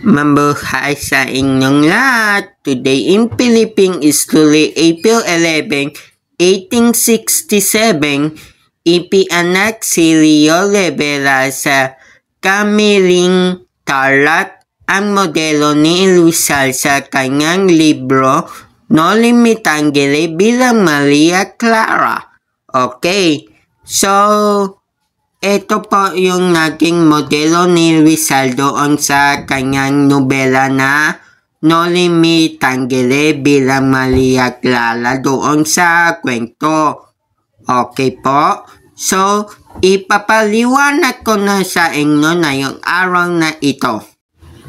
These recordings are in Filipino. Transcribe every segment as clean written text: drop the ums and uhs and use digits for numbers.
Mabuhay sa inyong lahat. Today in Philippines is today April 11, 1867. Ipianak si Rio Rivera sa Kamiling Tarlac ang modelo ni Rizal sa kanyang libro No Limitangere bilang Maria Clara. Okay, so ito po yung naging modelo ni Rizal doon sa kanyang nobela na No Limitangere bilang Maria Clara doon sa kwento. Okay po. So, ipapaliwanag ko na sa inyo na yung araw na ito.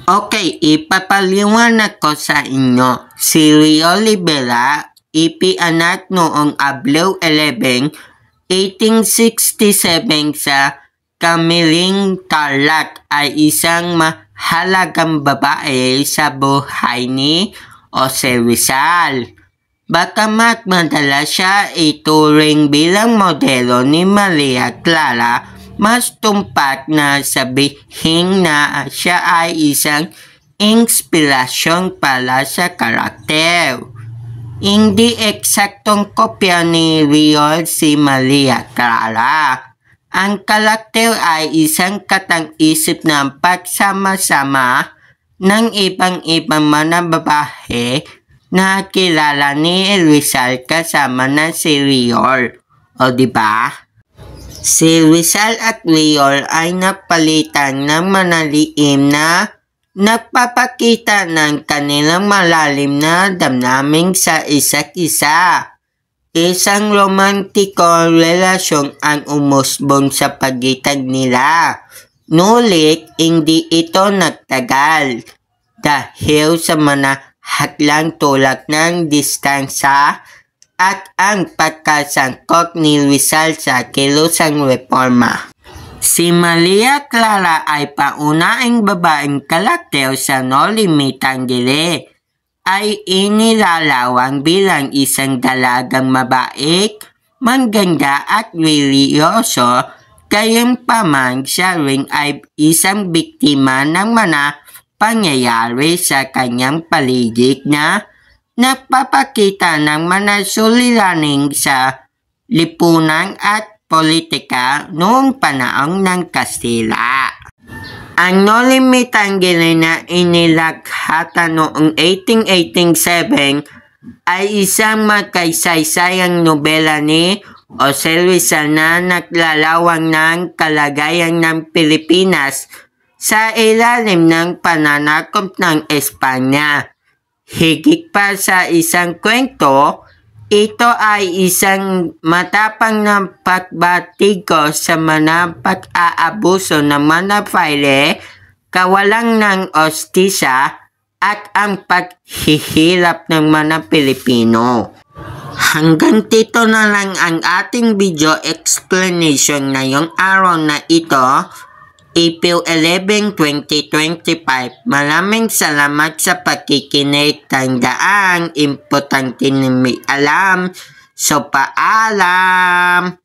Okay, ipapaliwanag ko sa inyo. Si Rio Rivera ipianak noong Abril 11, 1867 sa Kamiling Tarlac ay isang mahalagang babae sa buhay ni Jose Rizal. Bagamat madalas siya ituring bilang modelo ni Maria Clara, mas tumpak na sabihin na siya ay isang inspirasyon para sa karakter. Hindi eksaktong kopya ni Rio si Maria Clara. Ang karakter ay isang katang-isip ng pagsama-sama ng ibang-ibang mga babae na kilala ni Rizal kasama na si Rio. O diba? Si Rizal at Rio ay napalitan ng manaliim na nagpapakita ng kanilang malalim na damdamin sa isa't isa. Isang romantikong relasyon ang umusbong sa pagitan nila. Nulit, hindi ito nagtagal dahil sa mga hadlang tulad ng distansya at ang pagkasangkot ni Rizal sa kilusang reforma. Si Maria Clara ay paunahing babaeng karakter sa No Limitangere ay inilalawang bilang isang dalagang mabait, maganda at religyoso, gayunpaman siya rin ay isang biktima ng mga pangyayari sa kanyang paligid na nagpapakita ng mga suliraning sa lipunan at politika noong panahon ng Kastila. Ang No Limitangere na inilaghata noong 1887 ay isang makasaysayang nobela ni Jose Rizal na naglalawang ng kalagayan ng Pilipinas sa ilalim ng pananakop ng Espanya. Higit pa sa isang kwento, ito ay isang matapang na pagbatikos sa mga pag-aabuso ng mga payle, kawalan ng ostisya at ang paghihirap ng mga Pilipino. Hanggang dito na lang ang ating video explanation ngayong araw na ito, April 11, 2025. Maraming salamat sa pakikinig. Tandaan, importante na may alam. So, paalam!